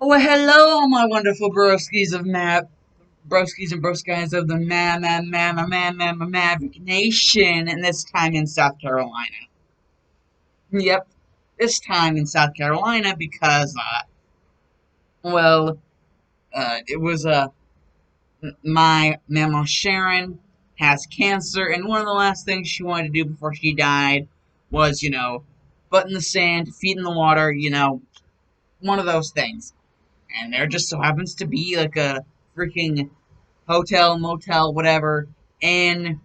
Oh, hello, my wonderful broskies of broskies and broskies of the Maverick Nation, and this time in South Carolina. Yep, this time in South Carolina because, well, it was, my Mama Sharon has cancer, and one of the last things she wanted to do before she died was, butt in the sand, feet in the water, one of those things. And there just so happens to be like a freaking hotel, motel, whatever, in,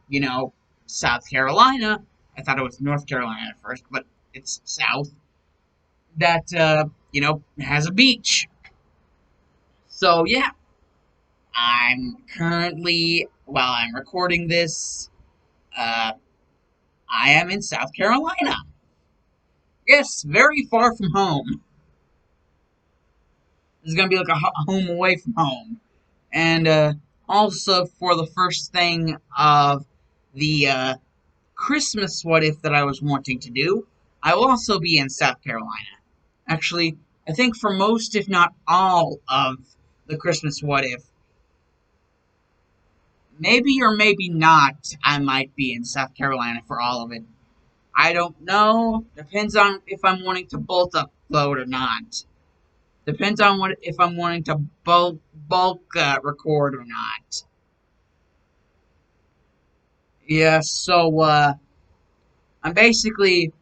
South Carolina. I thought it was North Carolina at first, but it's South, that, has a beach. So, yeah, I'm currently, while I'm recording this, uh, I am in South Carolina. Yes, very far from home. This is gonna be like a home away from home. And, also for the first thing of the, Christmas what if that I was wanting to do, I will also be in South Carolina. Actually, I think for most, if not all, of the Christmas what if, maybe or maybe not, I might be in South Carolina for all of it. I don't know. Depends on if I'm wanting to bolt upload or not. Depends on what if I'm wanting to bulk record or not. Yeah, so I'm basically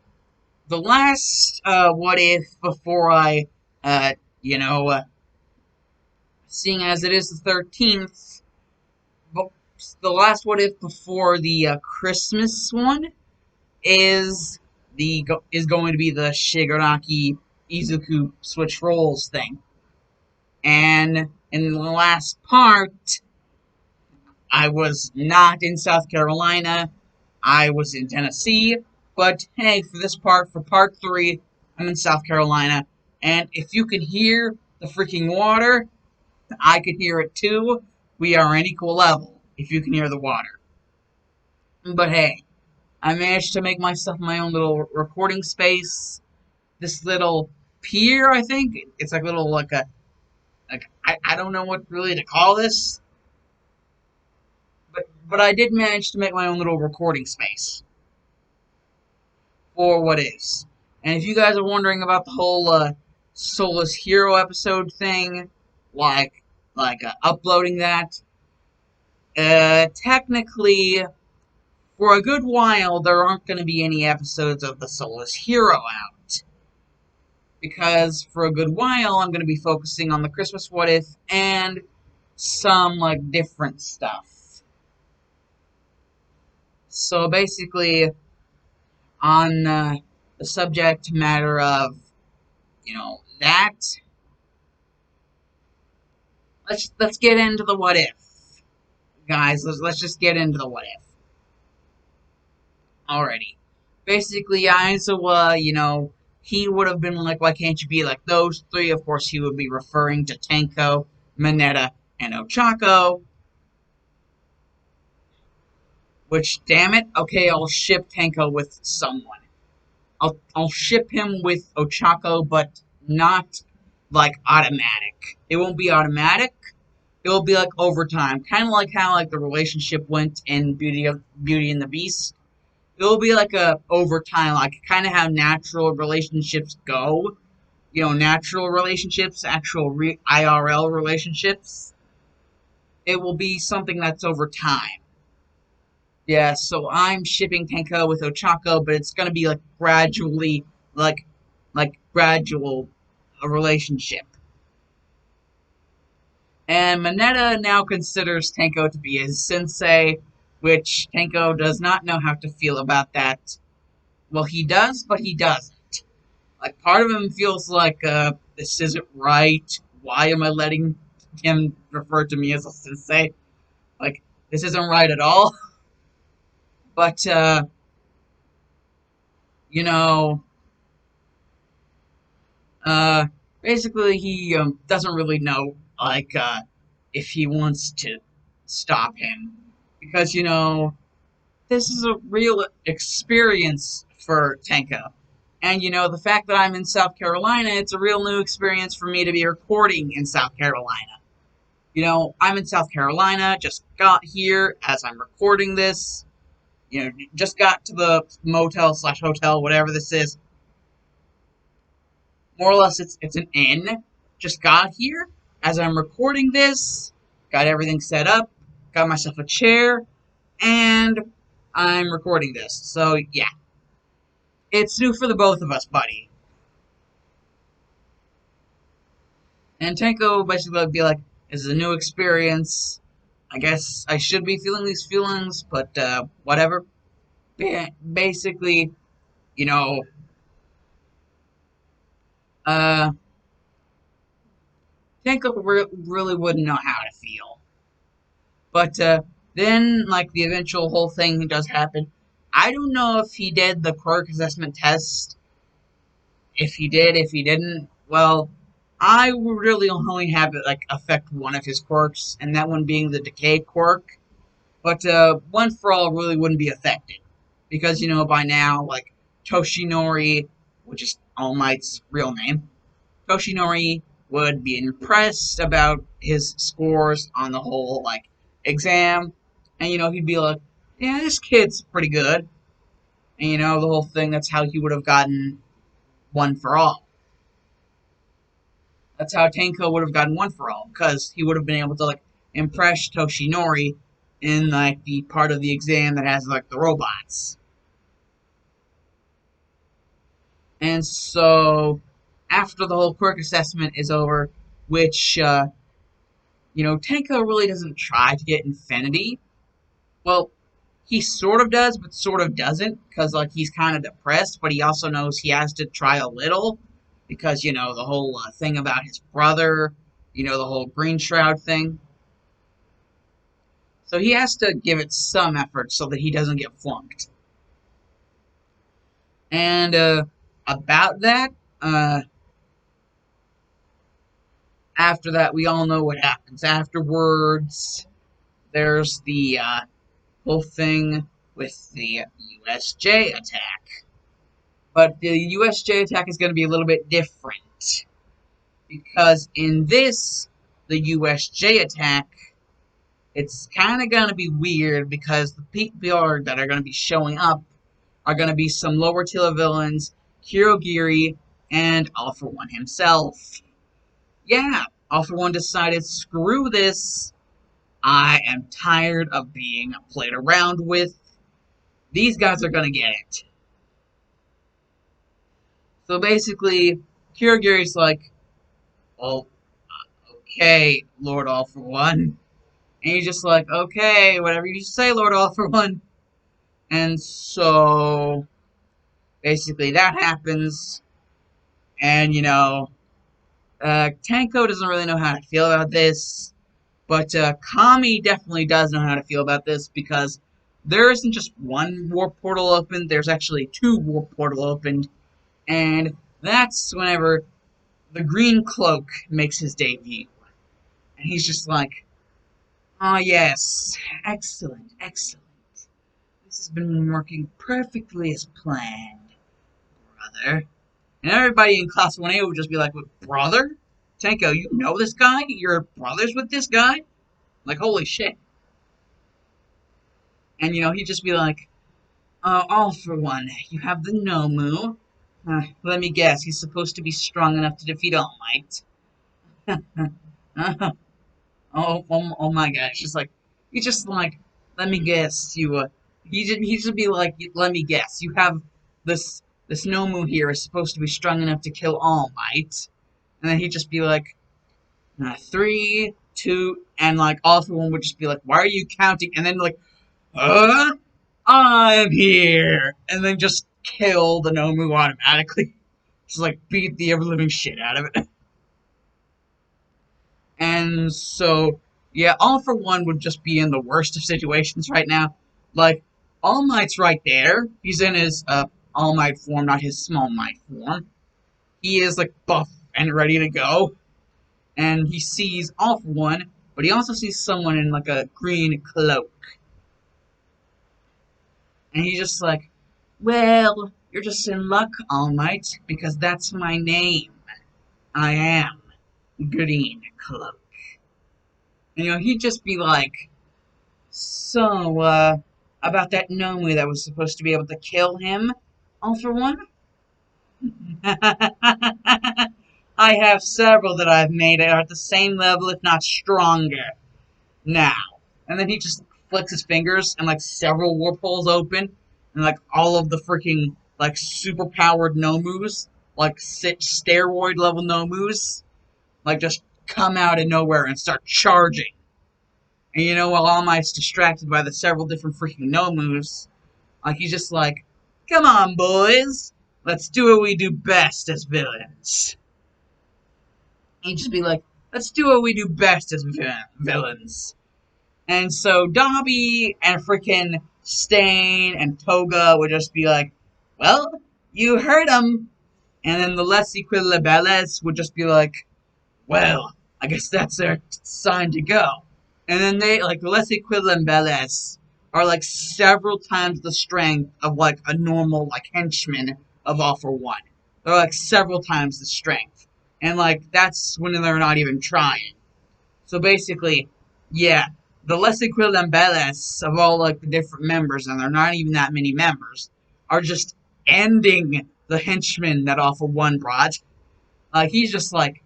the last what if before I you know uh, seeing as it is the 13th, but the last what if before the Christmas one is going to be the Shigaraki Izuku switch roles thing. And in the last part, I was not in South Carolina. I was in Tennessee. But hey, for this part, for part three, I'm in South Carolina. And if you can hear the freaking water, I can hear it too. We are on equal level if you can hear the water. But hey, I managed to make myself my own little recording space. This little pier, I think. It's like little I don't know what really to call this. But I did manage to make my own little recording space for what is. And if you guys are wondering about the whole Soulless Hero episode thing, like uploading that, technically, for a good while, there aren't going to be any episodes of the Soulless Hero out. Because for a good while, I'm going to be focusing on the Christmas What If and some, like, different stuff. So basically, on the subject matter of, that, let's get into the what if. Guys, let's just get into the what if. Alrighty. Basically, Aizawa, he would have been like, why can't you be like those three? Of course, he would be referring to Tenko, Mineta, and Ochako. Which, damn it, okay, I'll ship Tenko with someone. I'll ship him with Ochako, but not like automatic. It won't be automatic. It will be like overtime, kind of like how like the relationship went in Beauty and the Beast. It will be like a overtime, like kind of how natural relationships go. Natural relationships, actual IRL relationships. It will be something that's over time. Yeah, so I'm shipping Tenko with Ochako, but it's gonna be like gradually, like, gradual a relationship. And Mineta now considers Tenko to be his sensei, which Tenko does not know how to feel about that. Well, he does, but he doesn't. Like, part of him feels like, this isn't right. Why am I letting him refer to me as a sensei? Like, this isn't right at all. But, you know, Uh, basically, he doesn't really know, like, if he wants to stop him. Because, this is a real experience for Tenko. And the fact that I'm in South Carolina, it's a real new experience for me to be recording in South Carolina. I'm in South Carolina, just got here as I'm recording this. Just got to the motel slash hotel, whatever this is. More or less, it's an inn. Just got here as I'm recording this. Got everything set up. Got myself a chair, and I'm recording this. So yeah, it's new for the both of us, buddy. And Tenko basically would be like, "This is a new experience. I guess I should be feeling these feelings, but whatever." Basically, you know, uh, Tenko really wouldn't know how to feel. But then, like, the eventual whole thing does happen. I don't know if he did the quirk assessment test. If he did, if he didn't, well, I would really only have it, like, affect one of his quirks, and that one being the decay quirk. But one for all really wouldn't be affected. Because, by now, like, Toshinori, which is All Might's real name, Toshinori would be impressed about his scores on the whole, like, exam. And, he'd be like, yeah, this kid's pretty good. And, the whole thing, that's how he would have gotten one for all. That's how Tenko would have gotten one for all. Because he would have been able to, like, impress Toshinori in, like, the part of the exam that has, like, the robots. And so, after the whole quirk assessment is over, which, Tenko really doesn't try to get Infinity. Well, he sort of does, but sort of doesn't, because, like, he's kind of depressed, but he also knows he has to try a little, because, the whole thing about his brother, the whole Green Shroud thing. So he has to give it some effort so that he doesn't get flunked. And, about that, after that, we all know what happens afterwards. There's the, whole thing with the USJ attack. But the USJ attack is going to be a little bit different. Because in this, the USJ attack, it's kind of going to be weird because the people that are going to be showing up are going to be some lower tier villains, Kirogiri, and All For One himself. Yeah, All For One decided, screw this. I am tired of being played around with. These guys are going to get it. So basically, Kirigiri's like, well, okay, Lord All For One. And he's just like, okay, whatever you say, Lord All For One. And so, basically, that happens. And, Tanko doesn't really know how to feel about this. But Kami definitely does know how to feel about this because there isn't just one warp portal opened, there's actually two warp portal opened. And that's whenever the Green Cloak makes his debut. And he's just like, oh yes, excellent, excellent. This has been working perfectly as planned, brother. And everybody in Class 1A would just be like, brother? Tenko, you know this guy? You're brothers with this guy? Like, holy shit. And, he'd just be like, All For One, you have the Nomu. Let me guess, he's supposed to be strong enough to defeat All Might. Oh my gosh, just like, he's just like, let me guess, he should be like, let me guess, you have this Nomu here is supposed to be strong enough to kill All Might. And then he'd just be like, 3, 2, and like, All For One would just be like, why are you counting? And then like, I'm here! And then just kill the Nomu automatically. Just like, beat the ever-living shit out of it. And so, yeah, All For One would just be in the worst of situations right now. Like, All Might's right there. He's in his All Might form, not his Small Might form. He is, like, buff and ready to go. And he sees All For One, but he also sees someone in, like, a green cloak. And he's just like, well, You're just in luck, All Might, because that's my name. I am Green Cloak. And, he'd just be like, so, about that Nomu that was supposed to be able to kill him, all for one? I have several that I've made that are at the same level, if not stronger. Now. And then he just flicks his fingers and like several warp holes open and like all of the freaking like super powered Nomus, like steroid level Nomus, like just come out of nowhere and start charging. And while All Might's distracted by the several different freaking Nomus, like he's just like, come on, boys, let's do what we do best as villains. And he'd just be like, let's do what we do best as villains. And so Dobby and frickin' Stain and Toga would just be like, well, you heard him. And then the Les Equilibelles would just be like, well, I guess that's their sign to go. And then the Les Equilibelles are like several times the strength of like a normal like henchman of All for One. They're like several times the strength. And like that's when they're not even trying. So basically, yeah, the Les Equilibelles of all like the different members, and they're not even that many members, are just ending the henchmen that All for One brought. Like he's just like,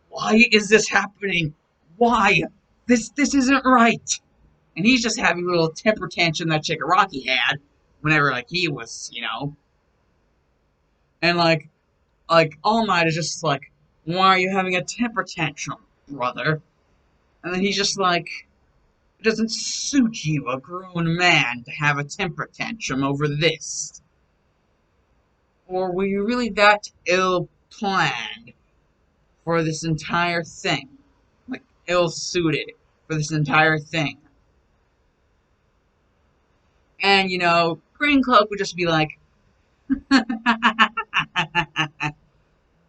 why is this happening? Why? This isn't right. And he's just having a little temper tantrum that Shigaraki had whenever like he was, and like All Might is just like, why are you having a temper tantrum, brother? And then he's just like, it doesn't suit you, a grown man, to have a temper tantrum over this. Or were you really that ill-planned for this entire thing? Like, ill-suited for this entire thing? And, Green Cloak would just be like,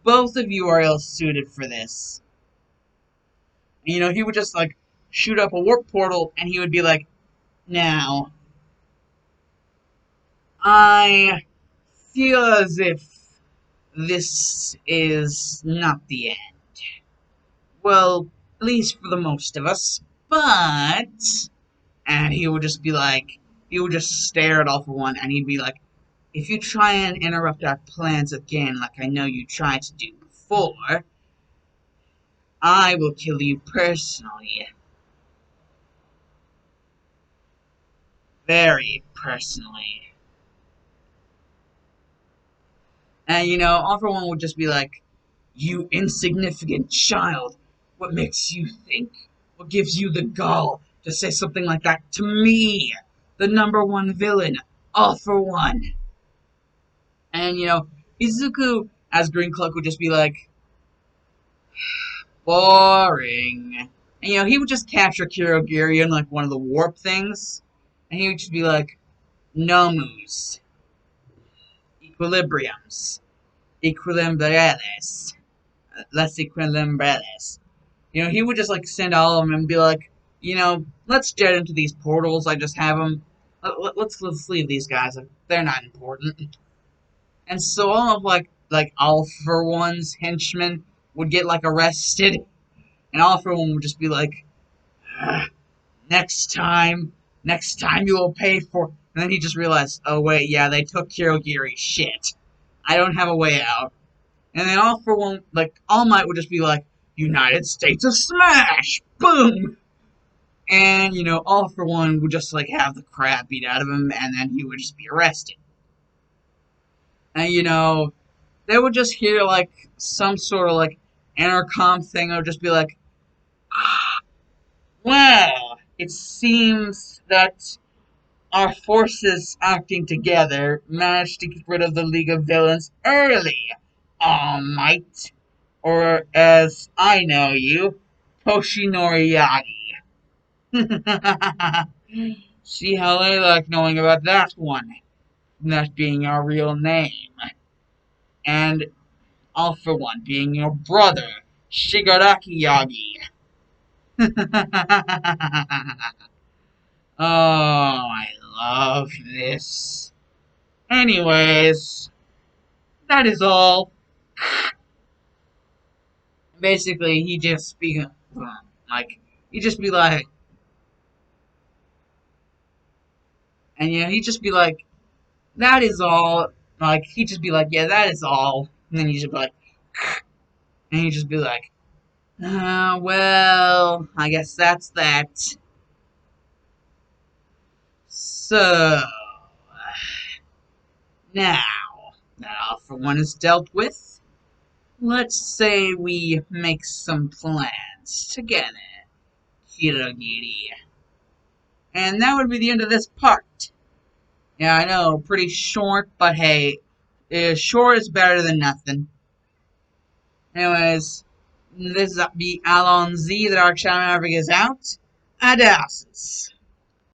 both of you are ill-suited for this. And, he would just, like, shoot up a warp portal, and he would be like, now, I feel as if this is not the end. Well, at least for the most of us. But, and he would just be like, he would just stare at All for One, and he'd be like, if you try and interrupt our plans again, like I know you tried to do before, I will kill you personally. Very personally. And, All for One would just be like, you insignificant child, what makes you think? What gives you the gall to say something like that to me, the number one villain, All for One? And, Izuku, as Green Cloak, would just be like, boring. And, he would just capture Kirogiri in, like, one of the warp things, and he would just be like, Nomus, Equilibriums, Equilibrales, Les Equilibrales. He would just, like, send all of them and be like, let's jet into these portals. I just have them. Let's leave these guys. They're not important. And so all of, like All for One's henchmen would get, like, arrested. And All for One would just be like, next time you will pay for... And then he just realized, oh, wait, yeah, they took Kirogiri. Shit. I don't have a way out. And then All for One, like, All Might would just be like, United States of Smash! Boom! And, All for One would just, like, have the crap beat out of him, and then he would just be arrested. And, they would just hear, like, some sort of, like, intercom thing. It would just be like, well, it seems that our forces acting together managed to get rid of the League of Villains early, All Might. Or, as I know you, Toshinori Yagi. See how they like knowing about that one, that being our real name. And All for One being your brother, Shigaraki Yagi. Oh, I love this. Anyways, that is all. Basically, he just be like, he just be like, and yeah, he just be like, that is all. Like, he just be like, yeah, that is all. And then he just be like, and he just be like, well, I guess that's that. So, now that all for one is dealt with, let's say we make some plans together, Hirogiri. And that would be the end of this part. Yeah, I know, pretty short, but hey, short is better than nothing. Anyways, this is the Alon Z that our channel Maverick is out. Adasses.